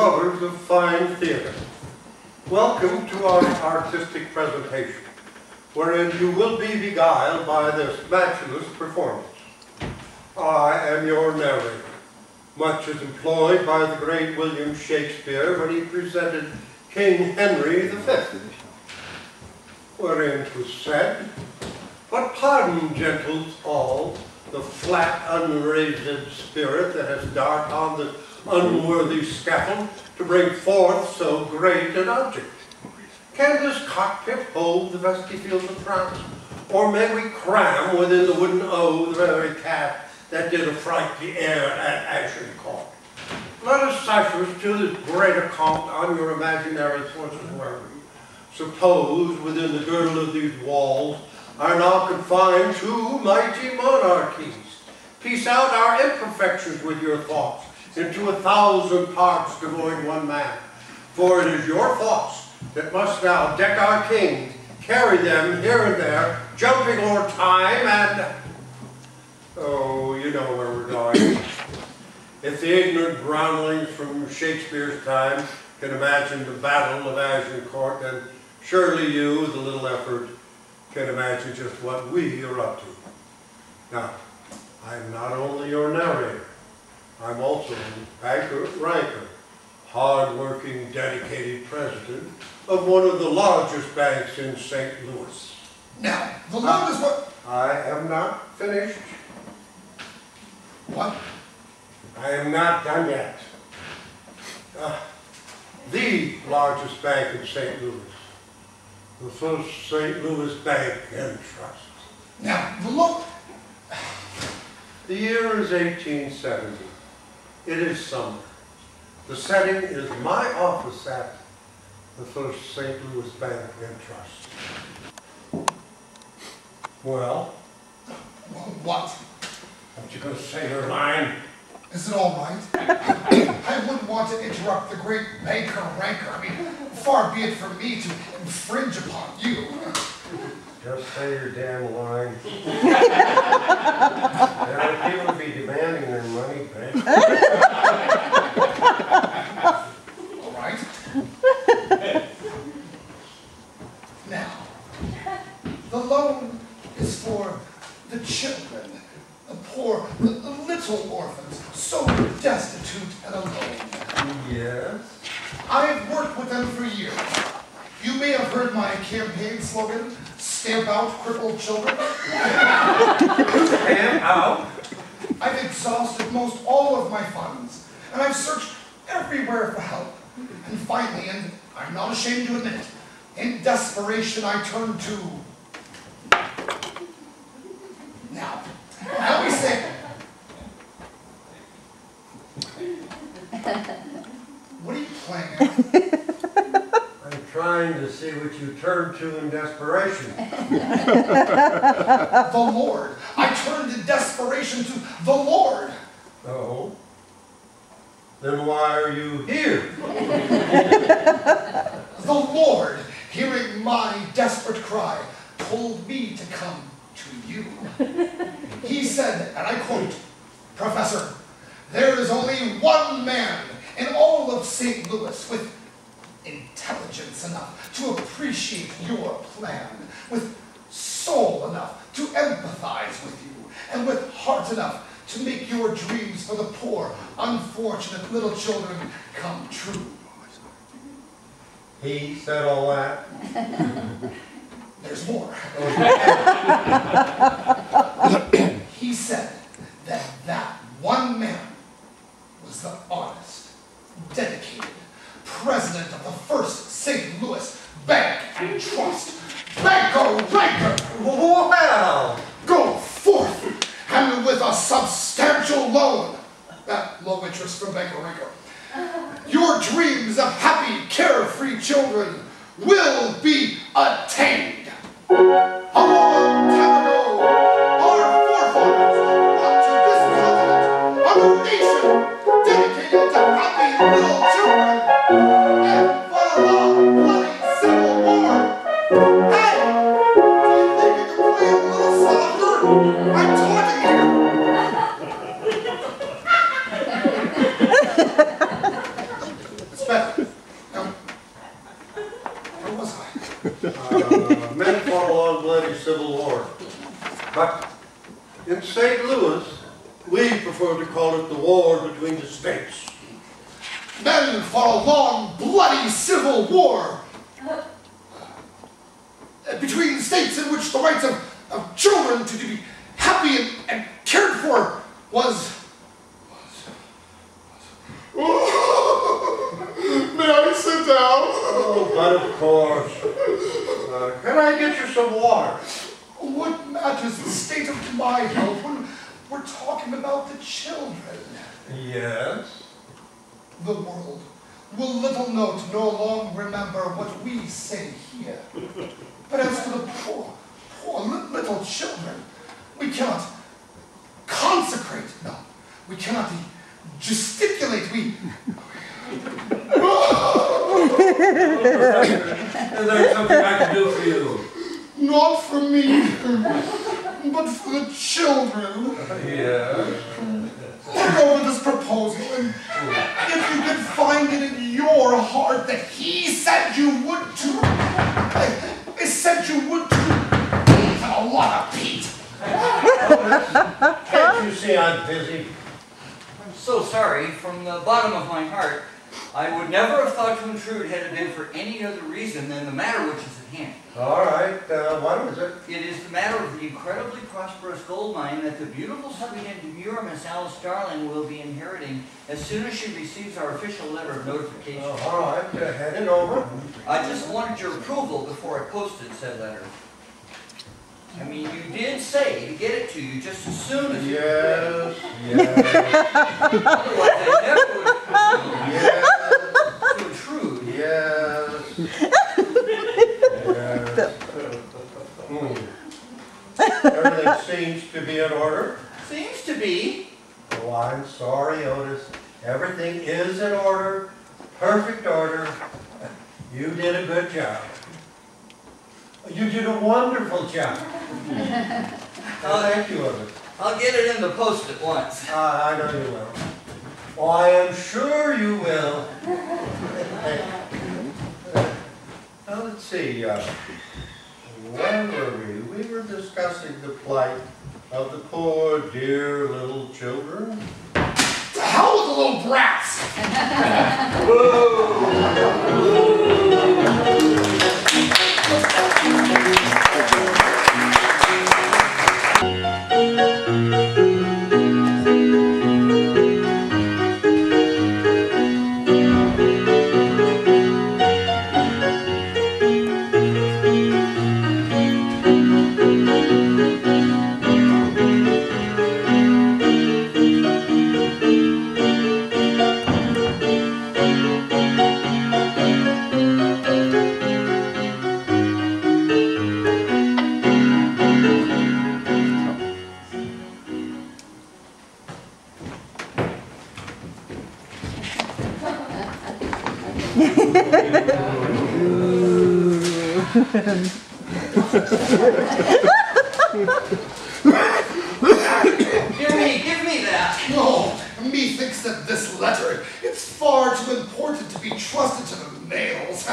lovers of fine theater. Welcome to our artistic presentation, wherein you will be beguiled by this matchless performance. I am your narrator, much as employed by the great William Shakespeare when he presented King Henry V, wherein 'twas said, "But pardon, gentles all, the flat, unraised spirit that has dart on the unworthy scaffold to bring forth so great an object. Can this cockpit hold the vestifield of France? Or may we cram within the wooden O the very cat that did affright the air at Agincourt? Let us cipher to this great account on your imaginary sources wherever. Suppose within the girdle of these walls are now confined two mighty monarchies. Piece out our imperfections with your thoughts into 1,000 parts devoid one man. For it is your thoughts that must now deck our kings, carry them here and there, jumping o'er time and... Oh, you know where we're going. If the ignorant groundlings from Shakespeare's time can imagine the Battle of Agincourt, then surely you, with a little effort, can imagine just what we are up to. Now, I am not only your narrator, I'm also banker ranker, hard-working, dedicated president of one of the largest banks in St. Louis. Now, the loan is what? I am not finished. What? I am not done yet. The largest bank in St. Louis. The first St. Louis Bank and Trust. Now, the loan... The year is 1870. It is summer. The setting is my office at the first St. Louis Bank and Trust. Well? What? Aren't you going to say your line? Is it all right? I wouldn't want to interrupt the great banker ranker. I mean, far be it from me to infringe upon you. Just say your damn line. There are people to be demanding their money back. All right. Now, the loan is for the children, the poor, the little orphans, so destitute and alone. Yes? I've worked with them for years. You may have heard my campaign slogan, "Stamp out crippled children." Stamp out? I've exhausted most all of my funds, and I've searched everywhere for help. And finally, and I'm not ashamed to admit it, in desperation I turned to... Now, how we say... What are you playing at? I'm trying to see what you turn to in desperation. The Lord. I turned in desperation to the Lord. Oh? Then why are you here? The Lord, hearing my desperate cry, told me to come to you. He said, and I quote, "Professor, there is only one man in all of St. Louis with intelligence enough to appreciate your plan, with soul enough to empathize with you, and with heart enough to make your dreams for the poor, unfortunate little children come true." He said all that? There's more. He said that one man was the honest, dedicated president of the first St. Louis Bank and Trust. Banker ranker! Well! Go forth, and with a substantial loan, at low interest from Banker ranker, your dreams of happy, carefree children will be attained. A long time ago, our forefathers brought to this continent a nation dedicated to happy little children. And what a long, bloody civil war! Hey! Do you think you can play a little softer? I'm talking here! long, bloody Civil War. But in St. Louis, we prefer to call it the war between the states. Men fought a long, bloody civil war between states in which the rights of children to be happy and cared for was... May I sit down? Oh, but of course. Can I get you some water? What matters the state of my health when we're talking about the children? Yes. The world will little know to no longer remember what we say here. But as for the poor little children, we cannot consecrate, no, we cannot gesticulate, Is there something I can do for you? Not for me, but for the children. Yes. Look over this proposal, and if you could find it in your heart that he said you would to, said you would to, he's a lot of Pete. Can't you see I'm busy? I'm so sorry. From the bottom of my heart, I would never have thought to intrude had it been for any other reason than the matter which is at hand. All right, what is it? It is the matter of the incredibly prosperous gold mine that the beautiful, sweet, and demure Miss Alice Darling will be inheriting as soon as she receives our official letter of notification. All right, head it over. I just wanted your approval before I posted said letter. I mean, you did say to get it to you just as soon as you could. Yes, yes. Otherwise, I never would Yes. to intrude. Yes. Everything seems to be in order. Seems to be. Oh, I'm sorry, Otis. Everything is in order. Perfect order. You did a good job. You did a wonderful job. Thank you, Otis. I'll get it in the post at once. I know you will. Oh, I am sure you will. Now, let's see. Where were we? We were discussing the plight of the poor, dear little children. To hell with the little brats! Give me that. No, methinks that this letter, it's far too important to be trusted to the mails.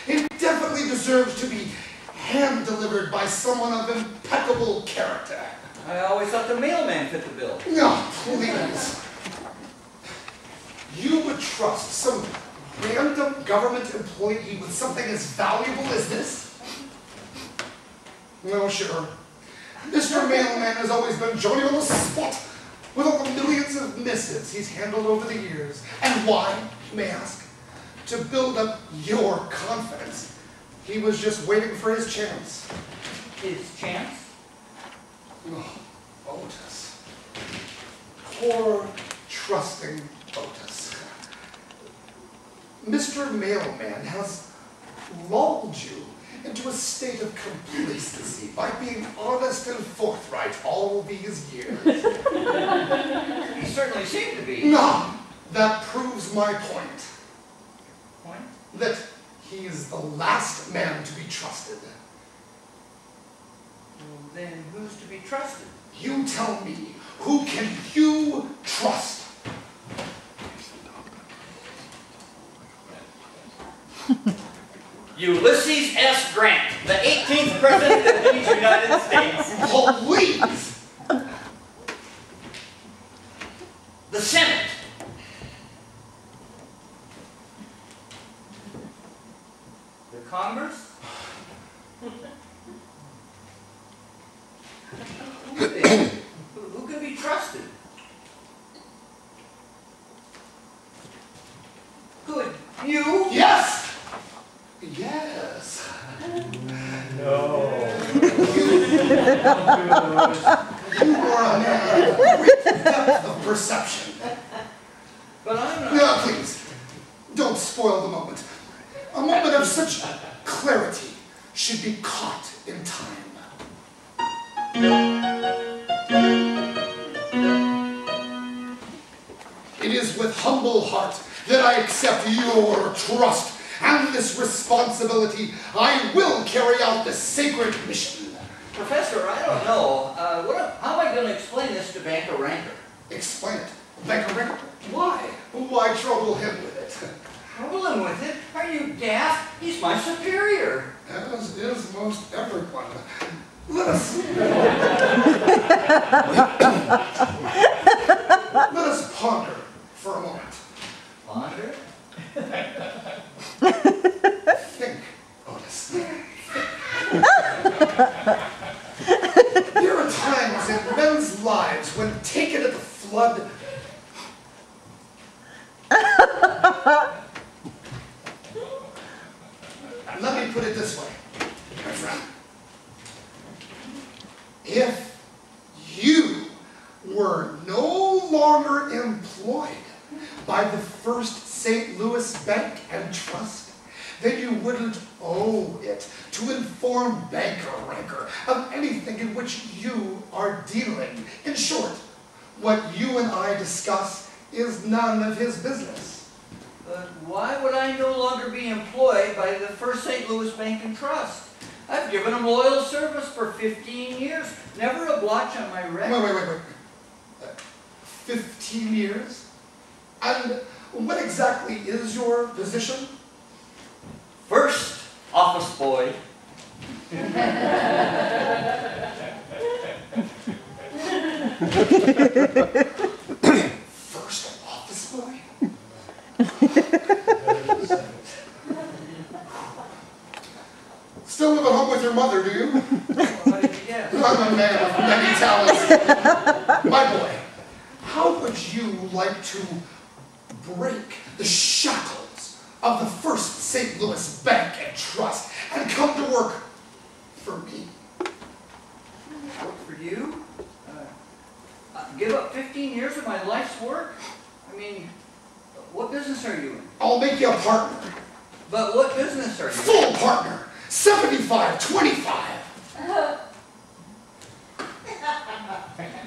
It definitely deserves to be hand-delivered by someone of impeccable character. I always thought the mailman fit the bill. No, please. You would trust some random government employee with something as valuable as this? Well, sure. Mr. Mailman has always been Johnny on the spot with all the millions of missives he's handled over the years. And why, you may ask? To build up your confidence. He was just waiting for his chance. His chance? Oh, Otis. Poor, trusting Otis. Mr. Mailman has lulled you into a state of complacency by being honest and forthright all these years. He certainly seemed to be. No, that proves my point. Point? That he is the last man to be trusted. Well, then who's to be trusted? You tell me, who can you trust? Ulysses S. Grant, the 18th President of these United States. Please! The Senate. The Congress. Who can be trusted? Good. You? Yes! Yes. No. You are a man of great depth of perception. But I'm not. No, please, don't spoil the moment. A moment of such clarity should be caught in time. It is with humble heart that I accept your trust and this responsibility. I will carry out the sacred mission. Professor, I don't know. How am I going to explain this to Banker Ranker? Explain it. Banker Rick, why? Why trouble him with it? Trouble him with it? Are you daft? He's my superior. As is most everyone. Let us... Let us ponder for a moment. Ponder? Think, Otis. There are times in men's lives when taken at the flood, let me put it this way, my friend. If you were no longer employed by the First St. Louis Bank and Trust, then you wouldn't owe it to inform Banker Ranker of anything in which you are dealing. In short, what you and I discuss is none of his business. But why would I no longer be employed by the First St. Louis Bank and Trust? I've given him loyal service for 15 years. Never a blotch on my record. Wait. 15 years? And what exactly is your position? First office boy. First office boy? Still live at home with your mother, do you? How did you guess? I'm a man of many talents. My boy, how would you like to break the shackles of the First St. Louis Bank and Trust and come to work for me? Work for you? Give up 15 years of my life's work? I mean, what business are you in? I'll make you a partner. But what business are you in? Full partner. 75-25.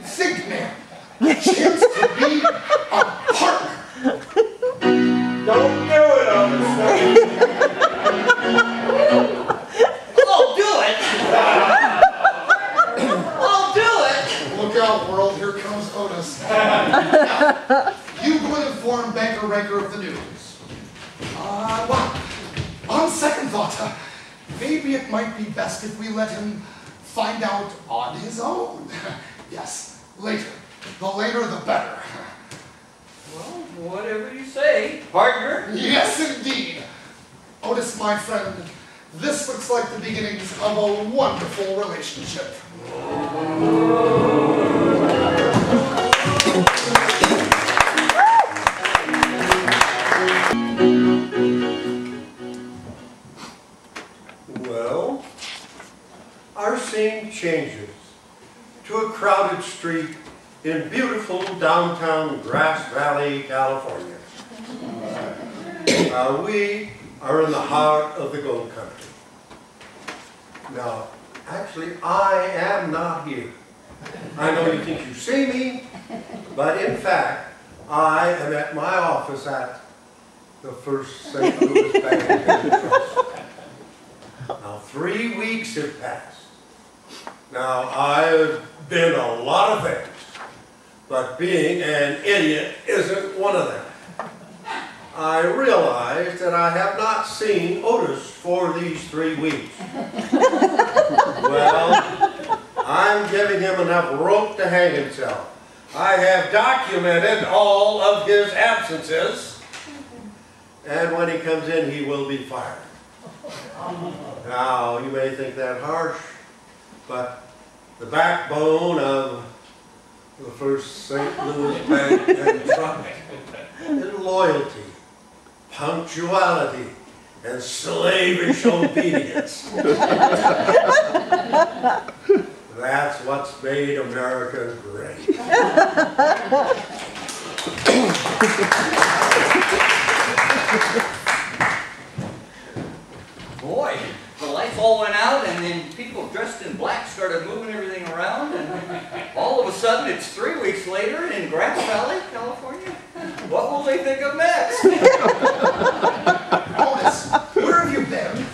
Think, man. A chance to be a partner. Don't do it, Otis. I'll do it! I'll do it! Look out, world. Here comes Otis. Now, you go and inform Banker Ranker of the news. Well, on second thought, maybe it might be best if we let him find out on his own. Yes, later. The later, the better. Well, whatever you say, partner. Yes, indeed. Otis, my friend, this looks like the beginnings of a wonderful relationship. Well, our scene changes to a crowded street in beautiful downtown Grass Valley, California. We are in the heart of the gold country. Now, actually, I am not here. I know you think you see me, but in fact, I am at my office at the First St. Louis Bank and Trust. Now, 3 weeks have passed. Now, I've been a lot of things, but being an idiot isn't one of them. I realize that I have not seen Otis for these 3 weeks. Well, I'm giving him enough rope to hang himself. I have documented all of his absences, and when he comes in, he will be fired. Now, you may think that harsh, but the backbone of the First St. Louis Bank and Trust is loyalty, punctuality, and slavish obedience. That's what's made America great. Boy, the lights all went out, and then people dressed in black started moving everything around, and all of a sudden it's 3 weeks later in Grass Valley, California. What will they think of next? Otis, where have you been?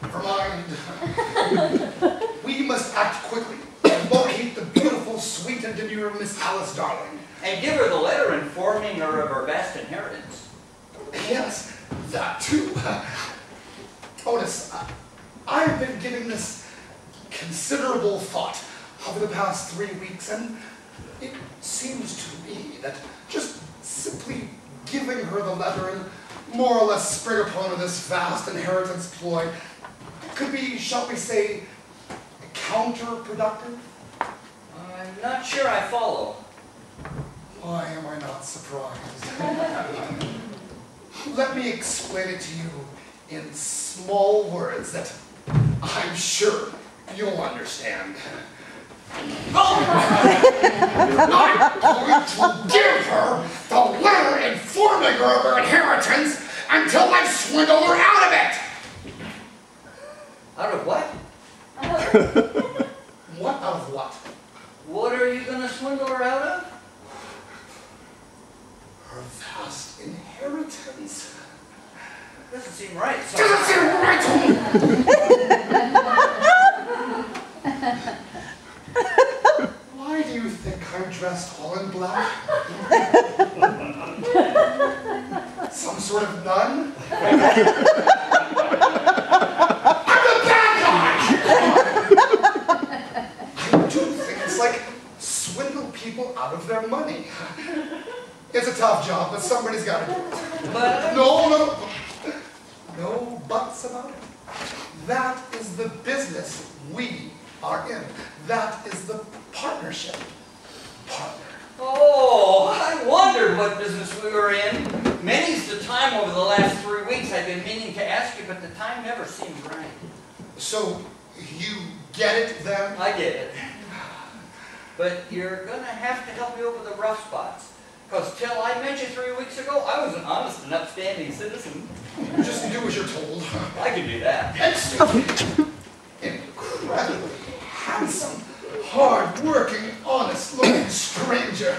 Never mind. We must act quickly and locate the beautiful, sweet, and demure Miss Alice Darling. And give her the letter informing her of her vast inheritance. Yes, that too. Otis, I've been giving this considerable thought over the past 3 weeks, and it seems to me that just simply giving her the letter and more or less spring upon her this vast inheritance ploy could be, shall we say, counterproductive? I'm not sure I follow. Why am I not surprised? Let me explain it to you in small words that I'm sure you'll understand. I'm going to give her the letter informing her of her inheritance until I swindle her out of it! Out of what? What out of what? What are you going to swindle her out of? Her vast inheritance. Doesn't seem right. Doesn't seem right to me! Why do you think I'm dressed all in black? Some sort of nun? I'm the bad guy! I do things like swindle people out of their money. It's a tough job, but somebody's got to do it. But No buts about it. That is the business we are in. That is the partnership. Partner. oh, I wondered what business we were in. Many's the time over the last 3 weeks I've been meaning to ask you, but the time never seemed right. So, you get it then? I get it. But you're going to have to help me over the rough spots. Because till I met you 3 weeks ago, I was an honest and upstanding citizen. Just do as you're told. I can do that. Incredibly handsome, hard-working, honest-looking stranger.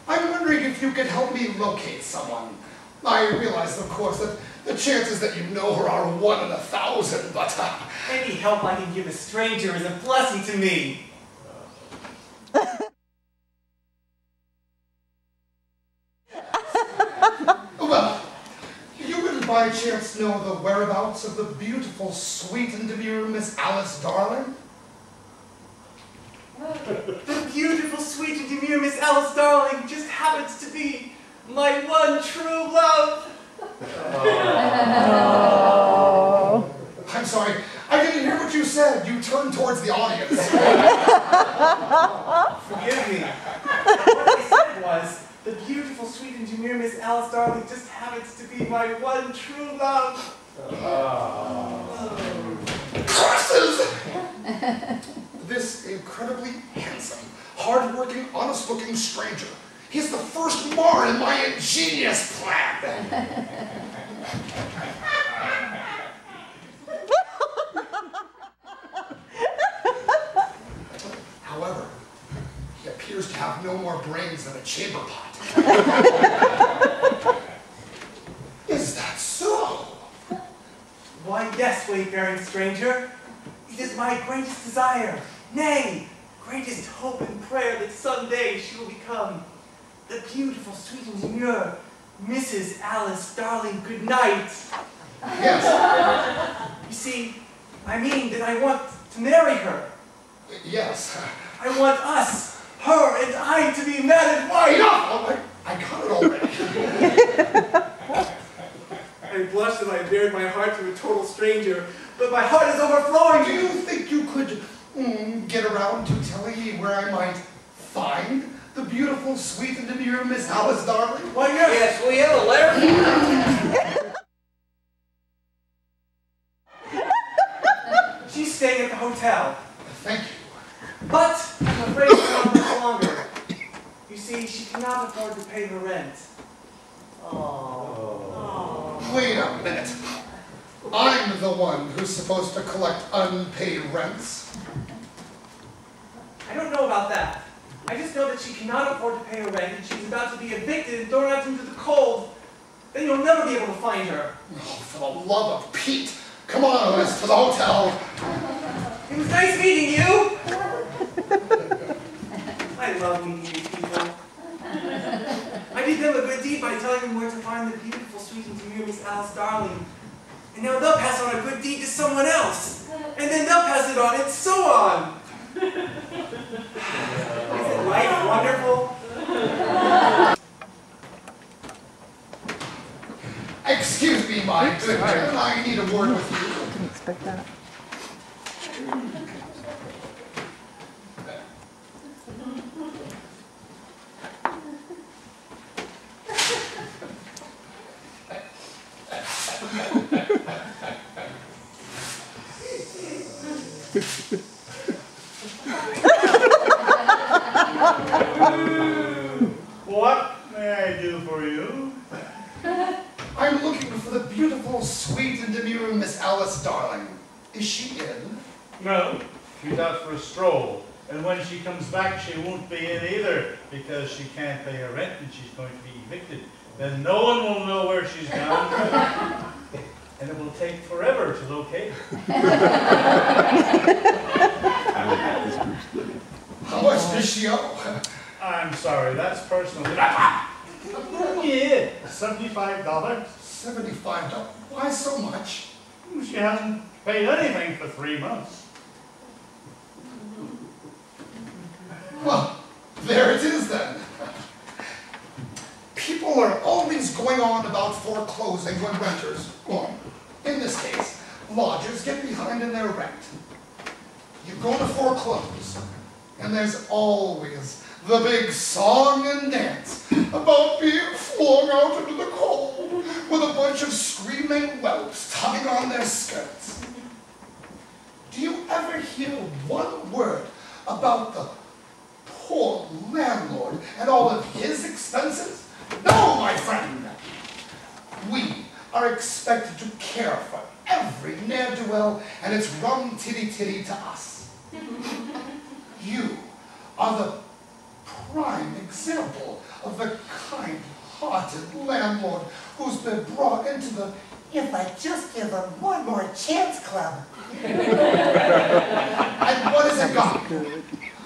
I'm wondering if you could help me locate someone. I realize, of course, that the chances that you know her are 1 in 1,000, but... Any help I can give a stranger is a blessing to me. Well, you wouldn't by chance know the whereabouts of the beautiful, sweet, and demure Miss Alice Darling? The beautiful, sweet, and demure Miss Alice Darling just happens to be my one true love. I'm sorry, I didn't hear what you said. You turned towards the audience. Forgive me. What I said was, the beautiful, sweet, and demure Miss Alice Darling just happens to be my one true love. Curses! This incredibly handsome, hard-working, honest-looking stranger. He's the first mar in my ingenious plan. However, he appears to have no more brains than a chamber pot. Is that so? Why, yes, wayfaring stranger. It is my greatest desire, nay, greatest hope and prayer that someday she will become the beautiful, sweet, and demure Mrs. Alice Darling Goodnight. Yes. You see, I mean that I want to marry her. Yes. I want us, her and I, to be man and wife. Enough! I got it already. I blush that I bared my heart to a total stranger, but my heart is overflowing. Do you think you could get around to telling me where I might find the beautiful, sweet, and demure Miss Alice Darling? Why, yes. Yes, we have a letter. She's staying at the hotel. Thank you. But I'm afraid it's not much longer. You see, she cannot afford to pay her rent. Wait a minute. I'm the one who's supposed to collect unpaid rents. I don't know about that. I just know that she cannot afford to pay her rent and she's about to be evicted and thrown out into the cold. Then you'll never be able to find her. Oh, for the love of Pete. Come on, Alice, to the hotel. It was nice meeting you. I love meeting these people. I did them a good deed by telling them where to find the beautiful, sweet, and demure Miss Alice Darling. And now they'll pass on a good deed to someone else. And then they'll pass it on, and so on. Isn't life wonderful? Excuse me, my good man. I need a word with you. Didn't expect that. What may I do for you? I'm looking for the beautiful, sweet, and demure Miss Alice Darling. Is she in? No, she's out for a stroll. And when she comes back, she won't be in either, because she can't pay her rent and she's going to be evicted. Then no one will know where she's gone. And it will take forever to locate her. How much does she owe? I'm sorry, that's personal. Yeah, $75. $75. Why so much? She hasn't paid anything for 3 months. Well, there it is then. People are always going on about foreclosing when renters, or in this case, lodgers get behind in their rent. You go to foreclose, and there's always the big song and dance about being flung out into the cold with a bunch of screaming whelps tugging on their skirts. Do you ever hear one word about the poor landlord and all of his expenses? No, my friend! We are expected to care for every ne'er-do-well, and it's rum titty-titty to us. You are the prime example of the kind-hearted landlord who's been brought into the "if I just give them one more chance" club. And what has it got?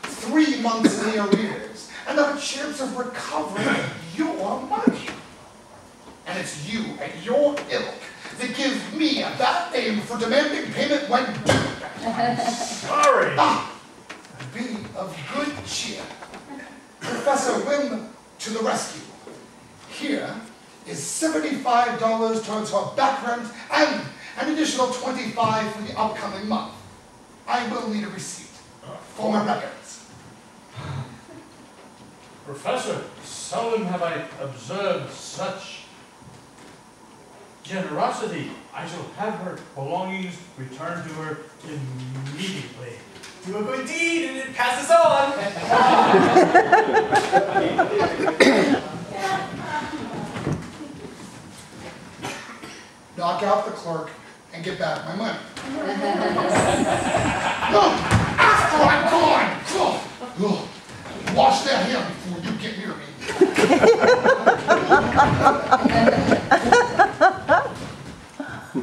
3 months in the arrears, and not a chance of recovering your money. And it's you and your ilk that give me a bad name for demanding payment when due. Sorry. Be of good cheer. Professor Whim to the rescue. Here is $75 towards her back rent and an additional $25 for the upcoming month. I will need a receipt for my records. Professor, seldom have I observed such generosity. I shall have her belongings returned to her immediately. Do a good deed and it passes on. Knock out the clerk and get back my money. No! After I'm gone! Oh, wash that hand before you get near me.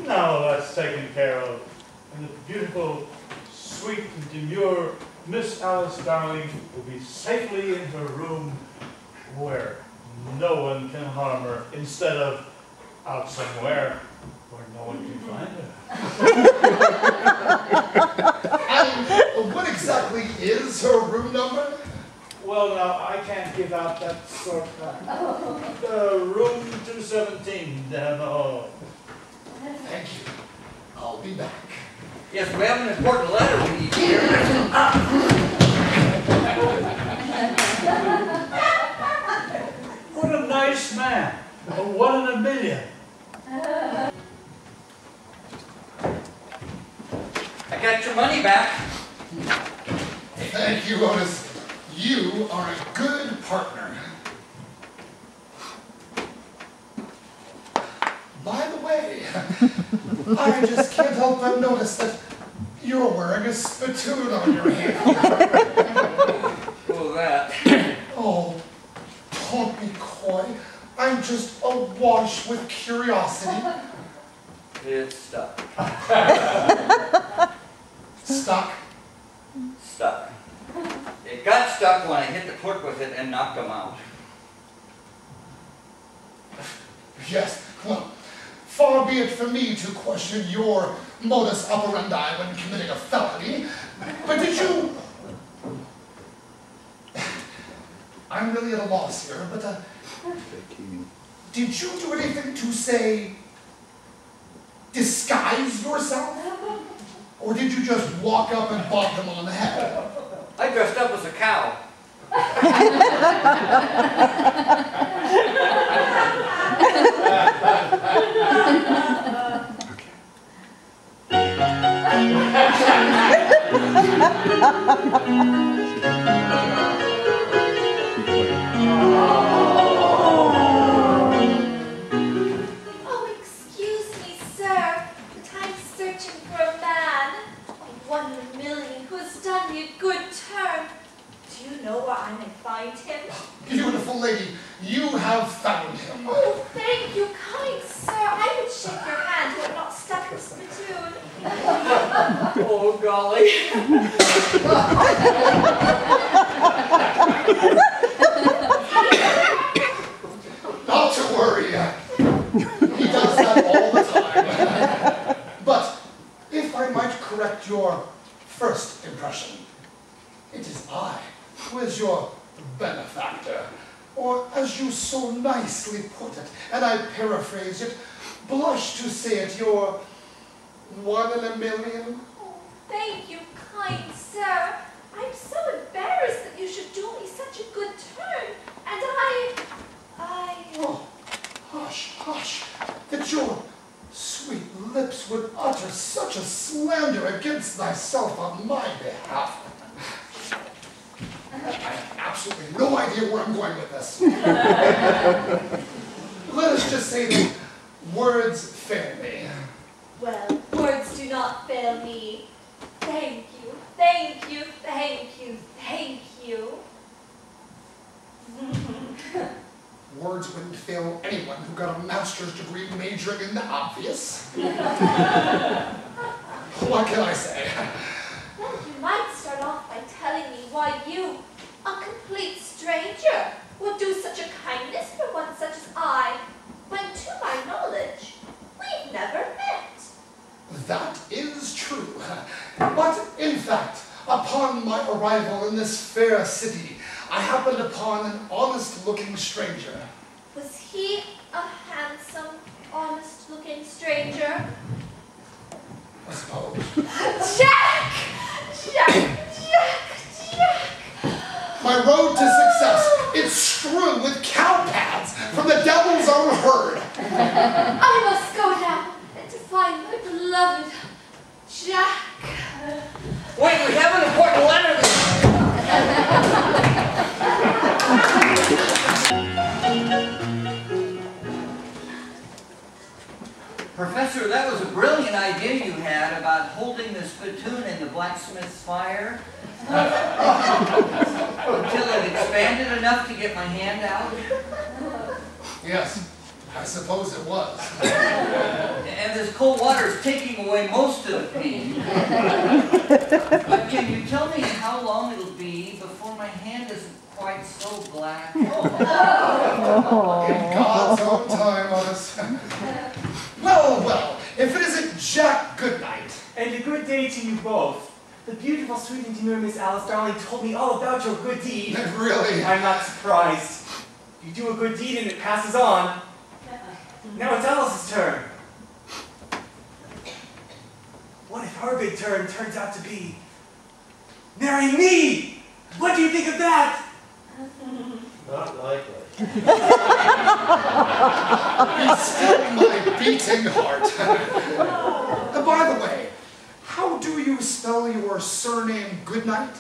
Now that's taken care of. And the beautiful, sweet, and demure Miss Alice Darling will be safely in her room where no one can harm her, instead of out somewhere where no one can find her. And what exactly is her room number? Well, now, I can't give out that sort of room 217 down the hall. Thank you. I'll be back. Yes, we have an important letter we need here. What a nice man. A 1 in a million. I got your money back. Thank you, Otis. You are a good partner. By the way, I just can't help but notice that you're wearing a spittoon on your hand. What was that? Oh, don't be coy. I'm just awash with curiosity. It's stuck. Stuck? Stuck. It got stuck when I hit the clerk with it and knocked him out. Yes, well, far be it from me to question your modus operandi when committing a felony, but did you... I'm really at a loss here, but did you do anything to, say, disguise yourself? Or did you just walk up and bonk him on the head? I dressed up as a cow. Oh, excuse me, sir, but I'm searching for a man, 1 in a million, who has done me a good turn. Do you know where I may find him? Beautiful lady, you have found him. Oh, thank you, kind sir. I would shake your hand who had not stuck with spittoon. Oh, golly. Not to worry. He does that all the time. But if I might correct your first impression, it is I who is your benefactor. Or as you so nicely put it, and I paraphrase it, blush to say it, you're 1 in a million. Oh, thank you, kind sir. I'm so embarrassed that you should do me such a good turn. And Oh, hush, hush, that your sweet lips would utter such a slander against thyself on my behalf. I have absolutely no idea where I'm going with this. Let us just say that words fail me. well, words do not fail me. Thank you, thank you, thank you, thank you. Words wouldn't fail anyone who got a master's degree majoring in the obvious. What can I say? Well, you might start off by telling me why you, a complete stranger, would do such a kindness for one such as I, when to my knowledge, we've never met. That is true. But in fact, upon my arrival in this fair city, I happened upon an honest-looking stranger. Was he a handsome, honest-looking stranger? I suppose. Jack! Jack! Jack! Jack! My road to success, it's strewn with cow paths from the devil's own herd. I must go now and to find my beloved Jack. Wait, we have an important letter. Professor, that was a brilliant idea you had about holding the spittoon in the blacksmith's fire until it expanded enough to get my hand out. Yes, I suppose it was. And this cold water is taking away most of the pain. But can you tell me how long it'll be before my hand isn't quite so black? In God's own time, Otis. Well, well, if it isn't Jack Goodnight. And a good day to you both. The beautiful, sweet, and demure Miss Alice Darling told me all about your good deed. Really? I'm not surprised. You do a good deed and it passes on. Now it's Alice's turn. What if her good turn turns out to be marrying me? What do you think of that? Not likely. You still my beating heart. By the way, how do you spell your surname Goodnight?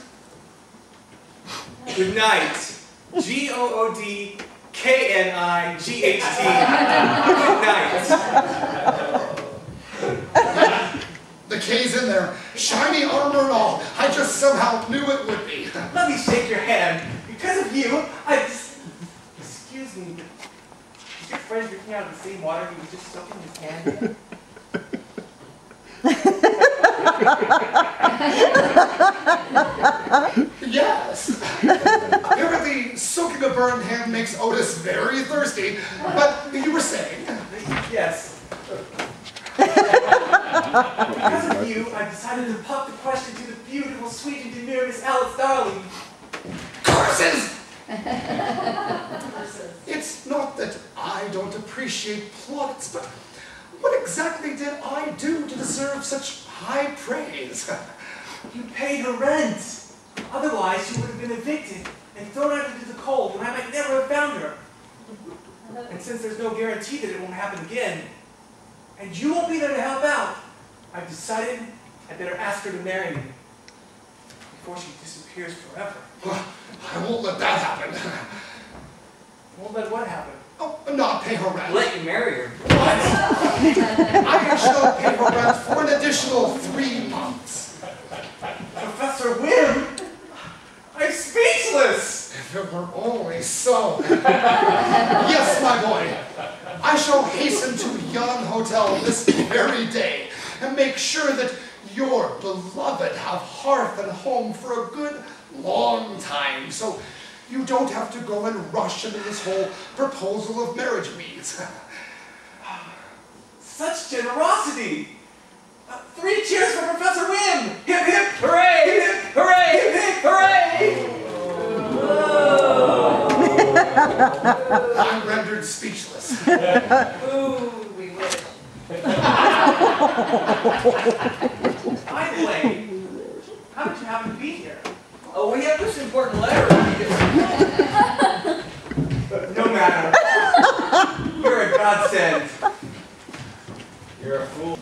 Good night. G-O-O-D-K-N-I-G-H-T. Good night. The K's in there. Shiny armor and all. I just somehow knew it would be. Let me shake your hand. Because of you, Excuse me, but is your friend drinking out of the same water he was just soaking his hand in? Yes. Apparently, soaking a burned hand makes Otis very thirsty. But you were saying? Yes. Because of you, I decided to pop the question to the beautiful, sweet, and demure Miss Alice Darling. Curses! It's not that I don't appreciate plaudits, but what exactly did I do to deserve such high praise? You paid her rent. Otherwise, she would have been evicted and thrown out into the cold, and I might never have found her. And since there's no guarantee that it won't happen again, and you won't be there to help out, I've decided I better ask her to marry me before she disappears forever. I won't let that happen. Won't let what happen? Oh, not pay her rent. Let you marry her. What? I shall pay her rent for an additional 3 months. Professor Whim! I'm speechless! If it were only so. Yes, my boy. I shall hasten to yon hotel this very day and make sure that your beloved have hearth and home for a good long time, so you don't have to go and rush into this whole proposal of marriage means. Such generosity! 3 cheers for Professor Whim! Hip hip! Hooray! Hip hip! Hooray! Hip hip! Hooray! I'm rendered speechless. Ooh, we wish. By the way, how did you happen to be here? Oh, we have this important letter. No matter. You're a godsend. You're a fool.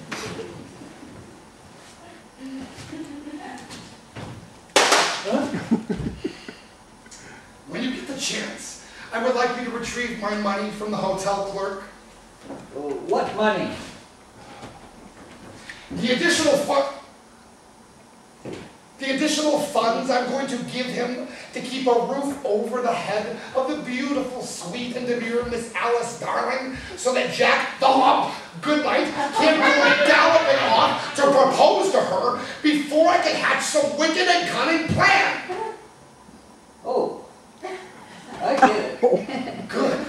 When you get the chance, I would like you to retrieve my money from the hotel clerk. What money? The additional funds I'm going to give him to keep a roof over the head of the beautiful, sweet, and demure Miss Alice Darling, so that Jack the Hump Goodnight can go galloping off to propose to her before I can hatch some wicked and cunning plan. Oh, I get it. Good.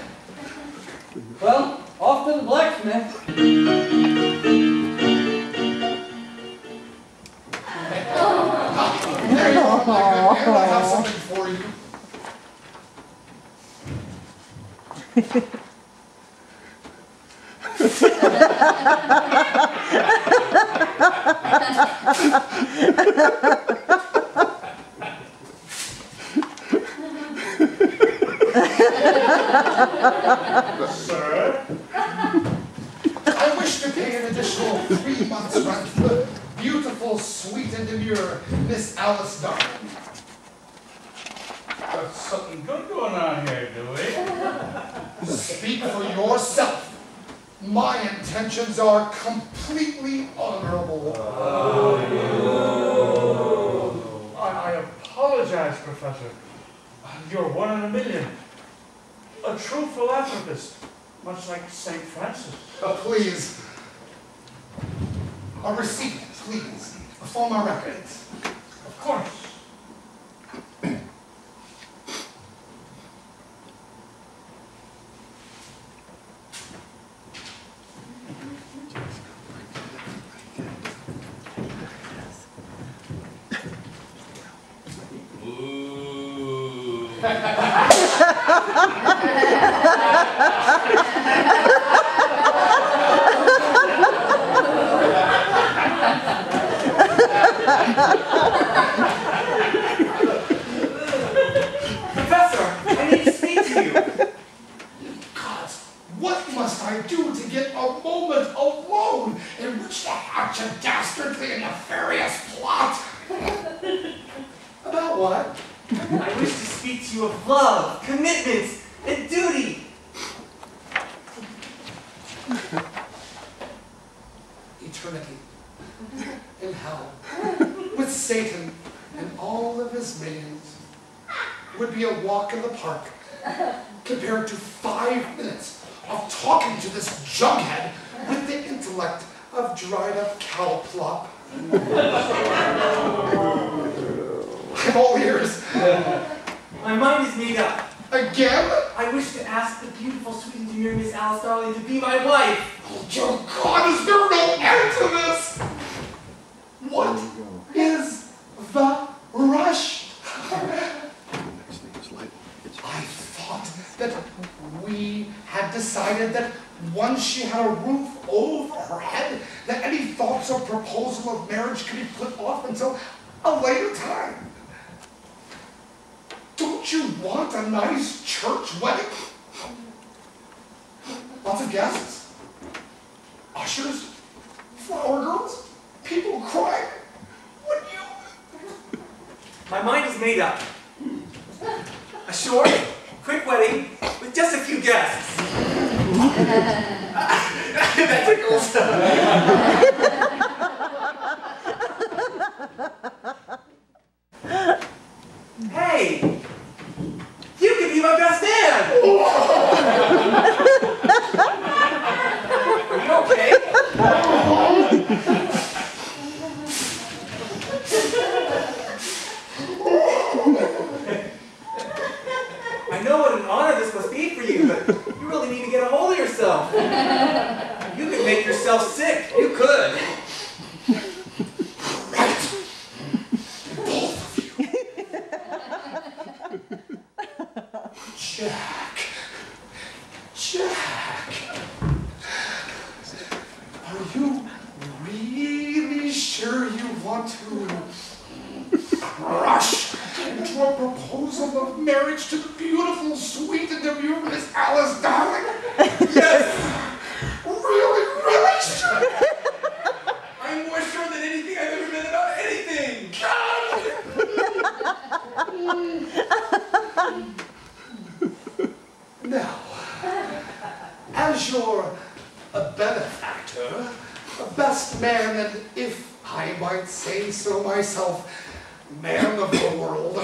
Well, off to the blacksmith. There you are, my good man. I have something for you. Sir? I wish to pay an additional 3 months' rent for the beautiful, sweet, and demure Miss Alice Darling. Got something good going on here, do we? Speak for yourself. My intentions are completely honorable. I apologize, Professor. You're one in a million. A true philanthropist, much like St. Francis. Please. A receipt, please, for my records. Of course. Professor, I need to speak to you. Gods, what must I do to get a moment alone in which to hatch a dastardly and nefarious plot? About what? I wish to speak to you of love, commitment, and duty. Eternity in hell with Satan and all of his minions would be a walk in the park compared to 5 minutes of talking to this jughead with the intellect of dried up cow plop. I'm all ears. My mind is made up. Again? I wish to ask the beautiful, sweet, and demure Miss Alice Darling to be my wife. Oh, dear God, is there no end to this? What is the rush? I thought that we had decided that once she had a roof over her head, that any thoughts or proposal of marriage could be put off until a later time. Don't you want a nice church wedding? Lots of guests, ushers, flower girls, people crying. Would you? My mind is made up. A short, quick wedding with just a few guests. That tickles. Hey! You can be my best man! Are you okay? I know what an honor this must be for you, but you really need to get a hold of yourself. You could make yourself sick. You could. Jack, are you really sure you want to rush into a proposal of marriage to the beautiful, sweet, and demure Miss Alice Darling? Yes! Really, really sure? I'm more sure than anything I've ever been about anything! Now, as your benefactor, best man, and if I might say so myself, man of the world,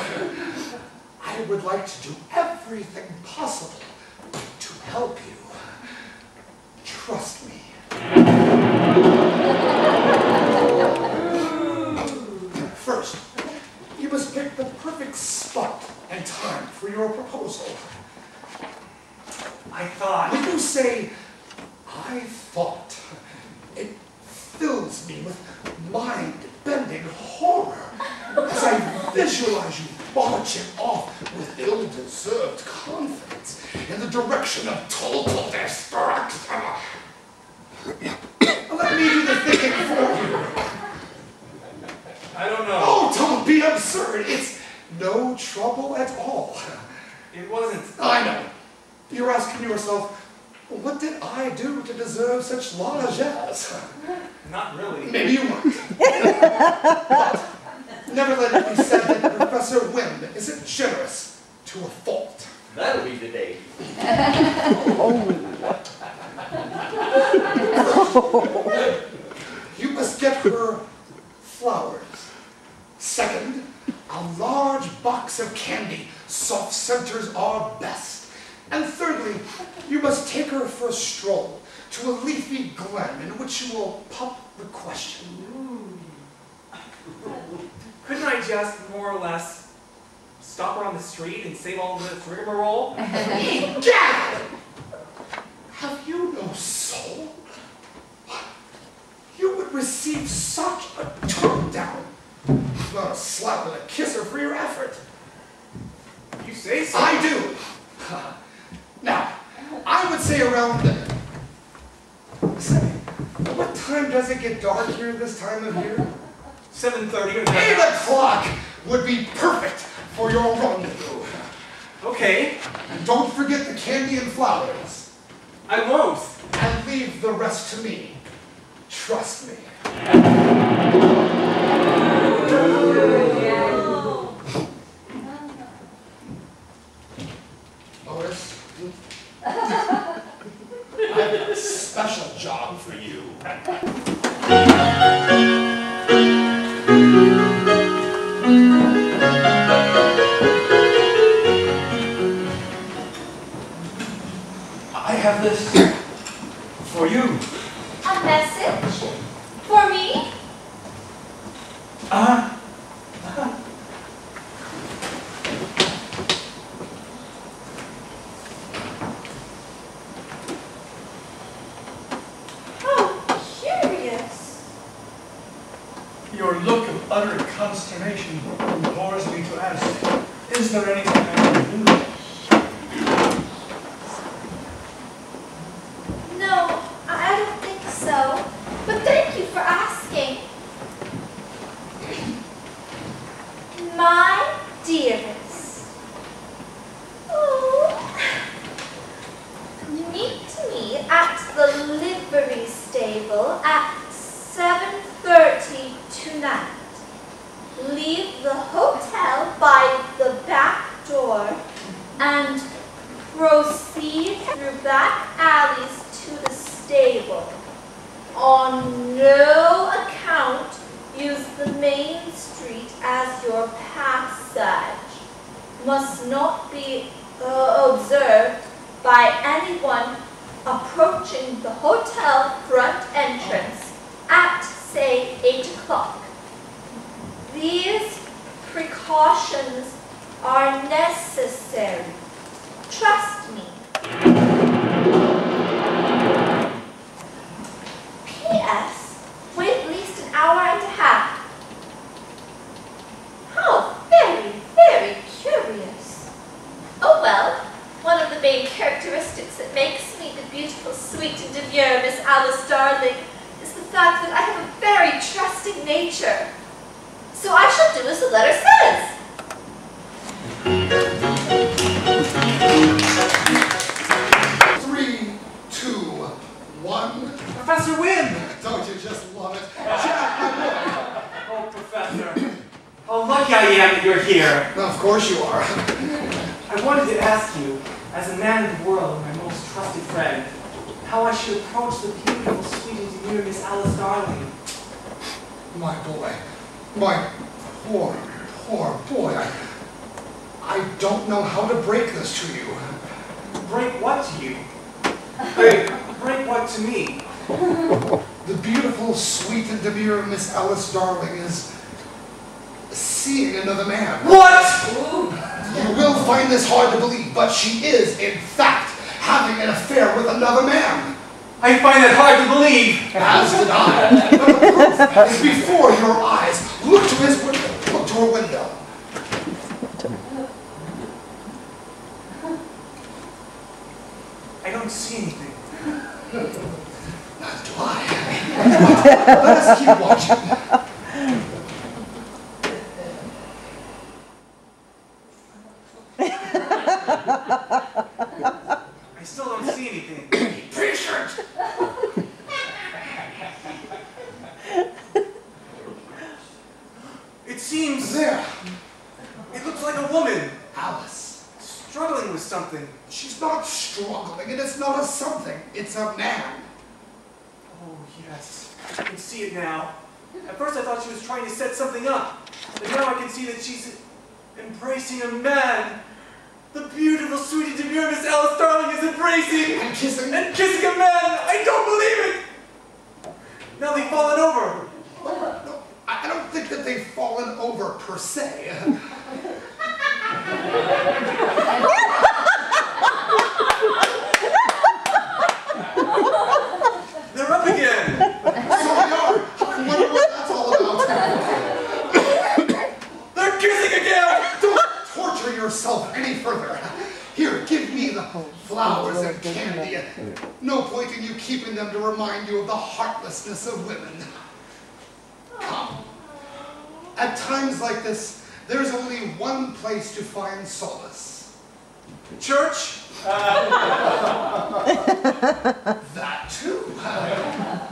I would like to do everything possible to help you. Trust me. First, you must pick the perfect spot and time for your proposal. I thought. When you say, I thought, it fills me with mind-bending horror as I visualize you marching off with ill-deserved confidence in the direction of total destruction. Let me do the thinking for you. I don't know. Oh, don't be absurd. It's no trouble at all. It wasn't. I know. You're asking yourself, what did I do to deserve such largesse? Not really. Maybe you weren't. But never let it be said that Professor Whim isn't generous to a fault. That'll be the day. You must get her flowers. Second, a large box of candy. Soft centers are best. And thirdly, you must take her for a stroll to a leafy glen in which you will pop the question. couldn't I just more or less stop her on the street and save all this rigmarole? Egad! Have you no soul? You would receive such a turn down. Not a slap and a kisser for your effort. You say so. I do. Now, I would say around, say, what time does it get dark here this time of year? 7:30 or 8 o'clock would be perfect for your rendezvous. Okay. And don't forget the candy and flowers. I won't. And leave the rest to me. Trust me. Lois, I have a special job for you. I have this for you. A message? For me? Oh, curious. Your look of utter consternation implores me to ask, is there anything I can do? No, I don't think so. But thank you for asking. My dearest. Oh. Meet me at the livery stable at 7:30 tonight. Leave the hotel by the back door and proceed through back alleys to the stable. On no account use the main street as your passage. Must not be observed by anyone approaching the hotel front entrance at, say, 8 o'clock. These precautions are necessary. Trust me. P.S. Wait at least an hour and a half. How very, very curious. Oh well, one of the main characteristics that makes me the beautiful, sweet, and demure Miss Alice Darling is the fact that I have a very trusting nature. So I shall do as the letter says. Three, two, one. Professor Whim! Don't you just love it? Jack, my boy. Oh, Professor. How lucky I am that you're here. Of course you are. I wanted to ask you, as a man of the world and my most trusted friend, how I should approach the beautiful, sweet, and demure Miss Alice Darling. My boy. My poor, poor boy. I don't know how to break this to you. Break what to you? Hey, break what to me? The beautiful, sweet, and demure Miss Alice Darling is seeing another man. What? You will find this hard to believe, but she is, in fact, having an affair with another man. I find it hard to believe. As did I. But the proof is before your eyes. Look to his window. Look to her window. I don't see anything. Neither do I. Let us keep watching. I still don't see anything. Patient. It seems... There. It looks like a woman. Alice. Struggling with something. She's not struggling, and it's not a something. It's a man. Oh, yes. I can see it now. At first I thought she was trying to set something up. But now I can see that she's embracing a man. The beautiful, sweet, and demure Miss Alice Darling is embracing And kissing. and kissing a man. I don't believe it. Now they've fallen over. No, I don't think think that they've fallen over per se. They're up again. So they are. I wonder what that's all about. They're kissing again. Don't torture yourself any further. Here, give me the flowers and candy. No point in you keeping them to remind you of the heartlessness of women. Come. At times like this, there's only one place to find solace. Church? That too.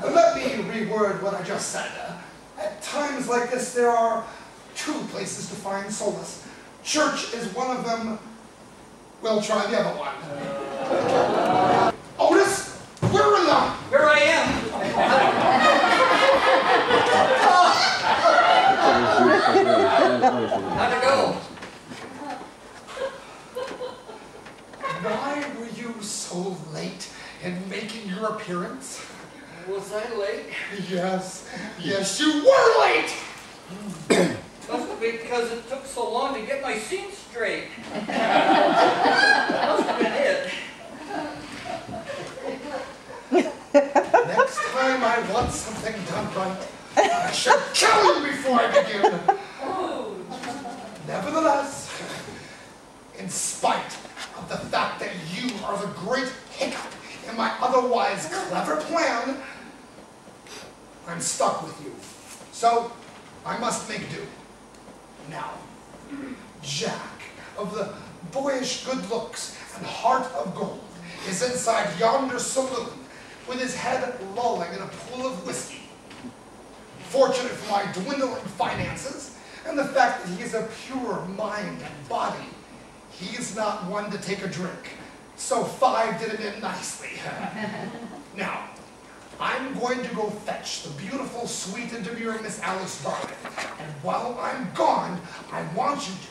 Let me reword what I just said. At times like this, there are two places to find solace. Church is one of them. We'll try the other one. Otis, we're in line. Here I am. How'd it go? Why were you so late in making your appearance? Was I late? Yes, yes, you were late! Must be because it took so long to get my scene straight. Must have been it. Next time I want something done right, I shall kill you before I begin. Nevertheless, in spite of the fact that you are the great hiccup in my otherwise clever plan, I'm stuck with you. So, I must make do. Now, Jack, of the boyish good looks and heart of gold, is inside yonder saloon with his head lolling in a pool of whiskey. Fortunate for my dwindling finances and the fact that he is of pure mind and body, he is not one to take a drink. So 5 did it in nicely. Now, I'm going to go fetch the beautiful, sweet, and demure Miss Alice Darling. And while I'm gone, I want you to.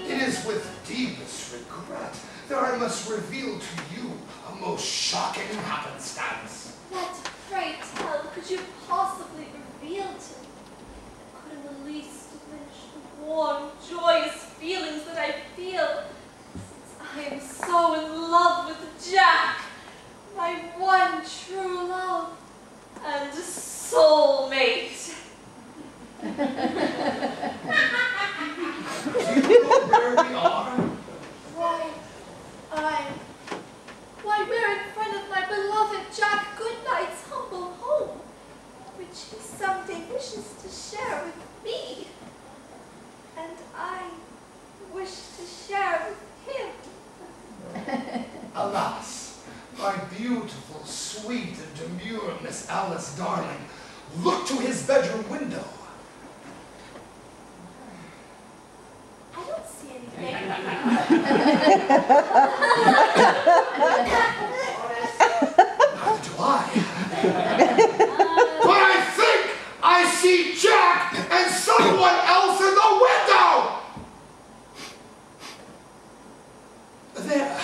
It is with deepest regret that I must reveal to you a most shocking happenstance. What, pray tell, could you possibly reveal to me? Could in the least diminish the warm, joyous feelings that I feel, since I am so in love with Jack, my one true love and soulmate. Do you know where we are? Why, we're in front of my beloved Jack Goodnight's humble home, which he someday wishes to share with me. And I wish to share with him. Alas, my beautiful, sweet, and demure Miss Alice Darling, look to his bedroom window. I don't see anything. Neither do I. But I think I see Jack and someone else in the window! There.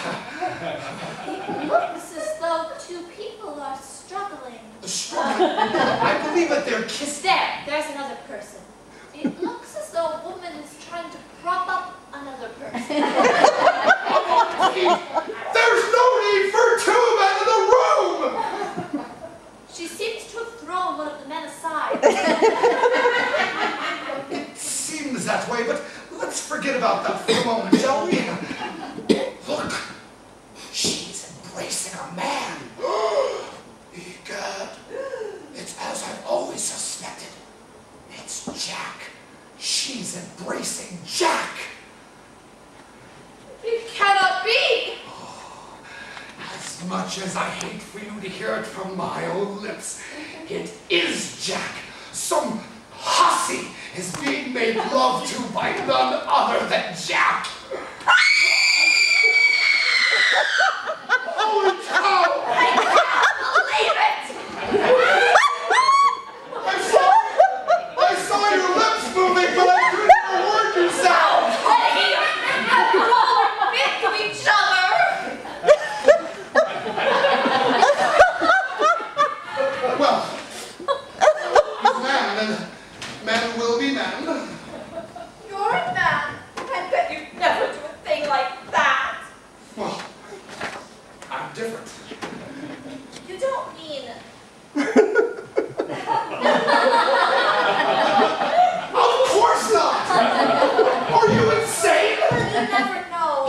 It looks as though two people are struggling. Struggling. I believe that they're kissing. There's another person. It looks as though a woman is trying to prop up another person. There's no need for 2 men in the room! She seems to have thrown one of the men aside. It seems that way, but let's forget about that for a moment, shall we? Look, she's embracing a man. Egad, it's as I've always suspected. It's Jack. She's embracing Jack. It cannot be. As much as I hate for you to hear it from my own lips, it is Jack. Some hussy is being made love to by none other than Jack. Holy cow! I can't believe it. I saw your lips moving, but I couldn't hear a word you said. Honey, we're all bit to each other.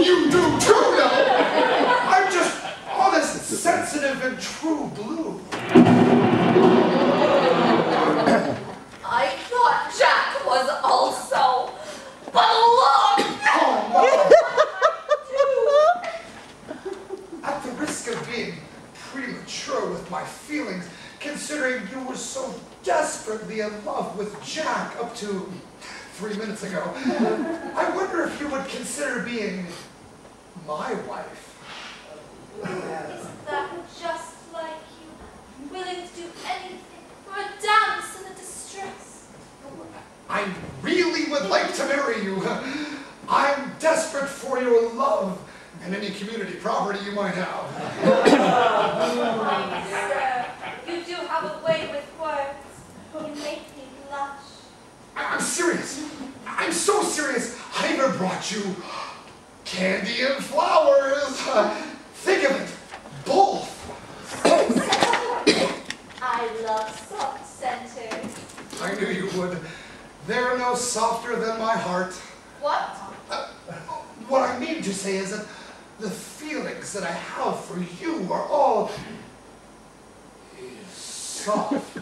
You do too, no! I'm just honest, sensitive, and true blue. I thought Jack was also, but look! At the risk of being premature with my feelings, considering you were so desperately in love with Jack up to 3 minutes ago, I wonder if you would consider being my wife. Isn't that just like you? Willing to do anything for a damsel in distress. I really would like to marry you. I'm desperate for your love and any community property you might have. Sir, you do have a way with words. You make me blush. I'm serious. I'm so serious. I even brought you candy and flowers. Think of it. Both. I love soft scenters. I knew you would. They're no softer than my heart. What? What I mean to say is that the feelings that I have for you are all soft.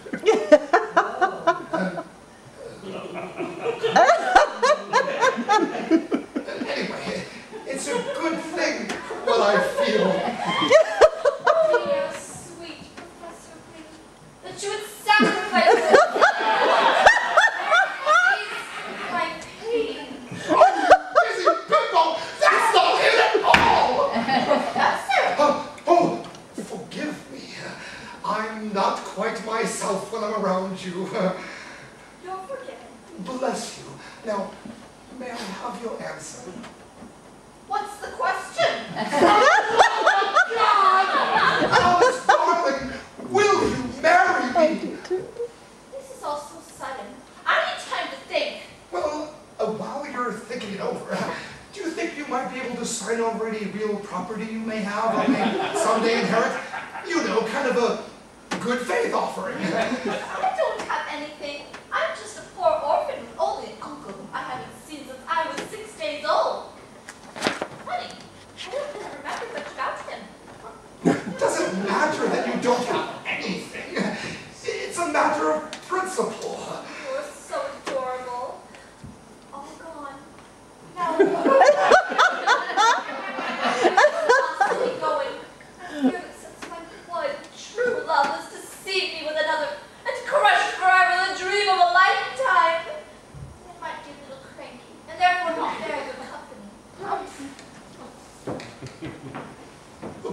Anyway, it's a good thing what I feel. Dear, sweet Professor Whim, that you would sacrifice it. My pain. Busy people, that's not it at all! Professor! Oh, forgive me. I'm not quite myself when I'm around you. You're forgiven. Bless you. Now, may I have your answer? What's the question? Alice, darling, will you marry me? This is all so sudden. I need time to think. Well, while you're thinking it over, do you think you might be able to sign over any real property you may have or may someday inherit? You know, kind of a good faith offering. I don't have anything. I'm just a poor orphan with only an uncle whom I haven't seen since I was 6 days old. Funny, I don't really remember much about him. Does it matter that you don't have anything? It's a matter of principle. You're so adorable. All gone. Now, possibly going. I fear that since my blood, true love has deceived me with another and crushed forever the dream of a lifetime. I might be a little cranky and therefore not very good company.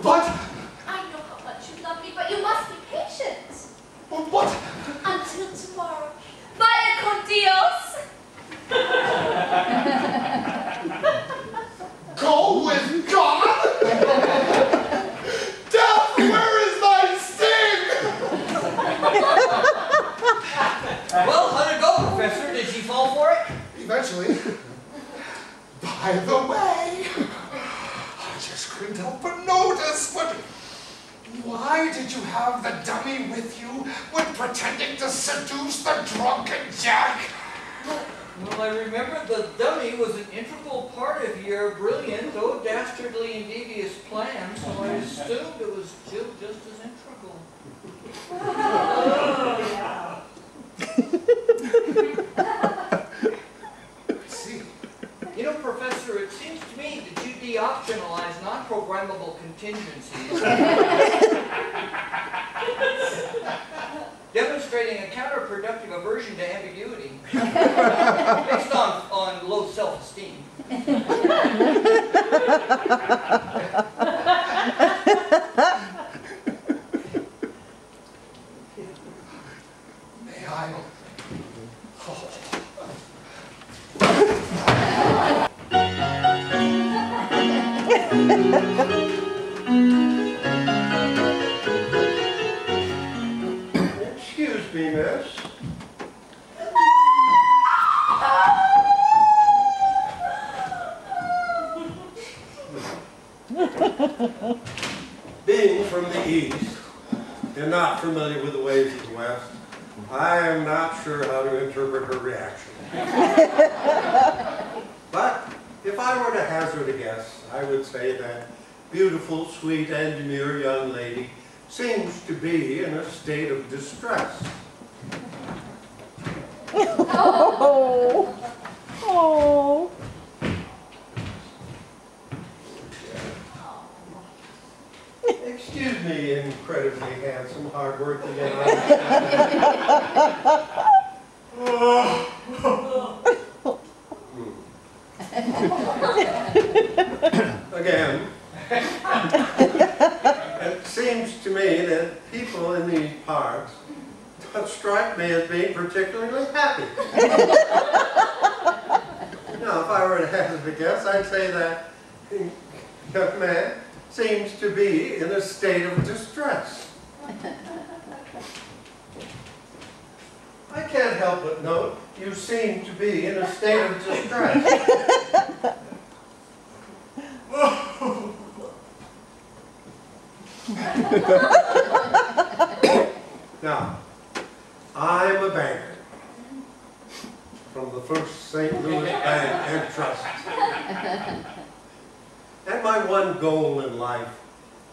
But, I know how much you love me, but you must be patient. what? Until tomorrow. Vaya con Dios! Go with God? Death, where is thy sting? Well, how'd it go, Professor? Did she fall for it? Eventually. By the way, I just couldn't help but notice, but why did you have the dummy with you when pretending to seduce the drunken Jack? Well, I remember the dummy was an integral part of your brilliant, though dastardly and devious plan, so I assumed it was still just as integral. I see. You know, Professor, it seems to me that you de-optionalize non-programmable contingencies, demonstrating a counterproductive aversion to ambiguity based on low self-esteem. May I? Oh. Excuse me, miss. Being from the East and not familiar with the ways of the West, I am not sure how to interpret her reaction. But if I were to hazard a guess, I would say that beautiful, sweet, and demure young lady seems to be in a state of distress. Oh. Oh. Excuse me, incredibly handsome, hardworking, and Again, it seems to me that people in these parts don't strike me as being particularly happy. Now, if I were to hazard a guess, I'd say that young man seems to be in a state of distress. I can't help but note you seem to be in a state of distress. Now, I'm a banker from the First St. Louis Bank and Trust. And my one goal in life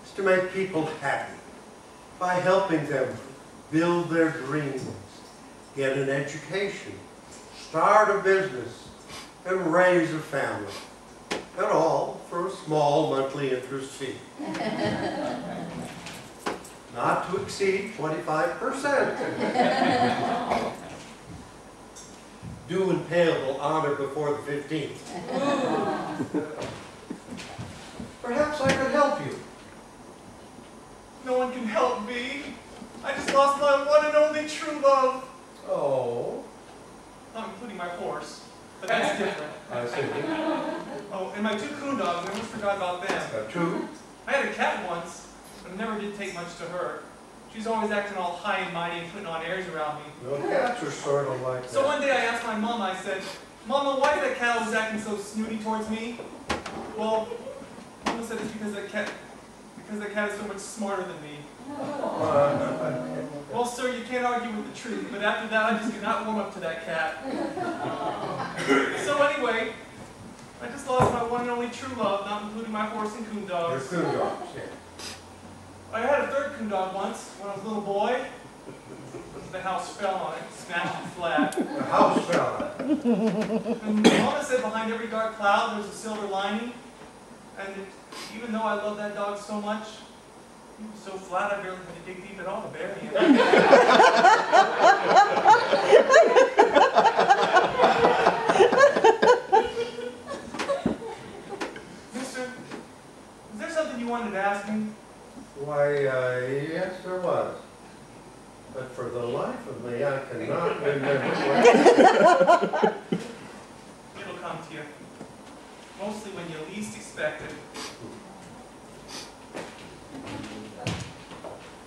is to make people happy by helping them build their dreams, get an education, start a business, and raise a family. And all for a small monthly interest fee. Not to exceed 25%. Due and payable on or before the 15th. Perhaps I could help you. No one can help me. I just lost my one and only true love. Oh. Not including my horse, but that's different. I see. Oh, and my 2 coon dogs, I almost forgot about them. 2? I had a cat once, but it never did take much to her. She's always acting all high and mighty and putting on airs around me. No, cats are sort of like that. So one day I asked my mom, I said, Mama, why is that cat always acting so snooty towards me? Well, Mama said it's because the cat is so much smarter than me. Well, sir, you can't argue with the truth, but after that I just could not warm up to that cat. So anyway, I just lost my one and only true love, not including my horse and coon dogs. Your coon dogs, yeah. I had a 3rd coon dog once when I was a little boy. The house fell on it, smashed it flat. The house fell on it. And Mama said behind every dark cloud there's a silver lining. And even though I love that dog so much, he was so flat I barely had to dig deep at all to bury him. Mister, is there something you wanted to ask me? Why, yes, there was. But for the life of me, I cannot remember what. It'll come to you. Mostly when you least expect it.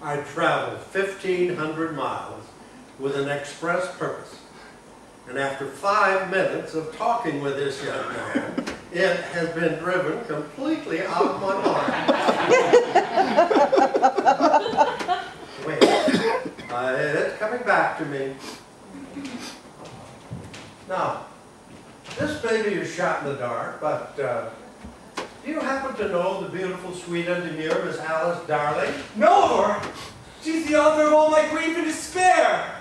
I traveled 1,500 miles with an express purpose. And after 5 minutes of talking with this young man, it has been driven completely out of my mind. Wait, it's coming back to me. Now, this may be a shot in the dark, but do you happen to know the beautiful, sweet, and demure Miss Alice Darling? No! She's the author of all my grief and despair!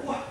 What?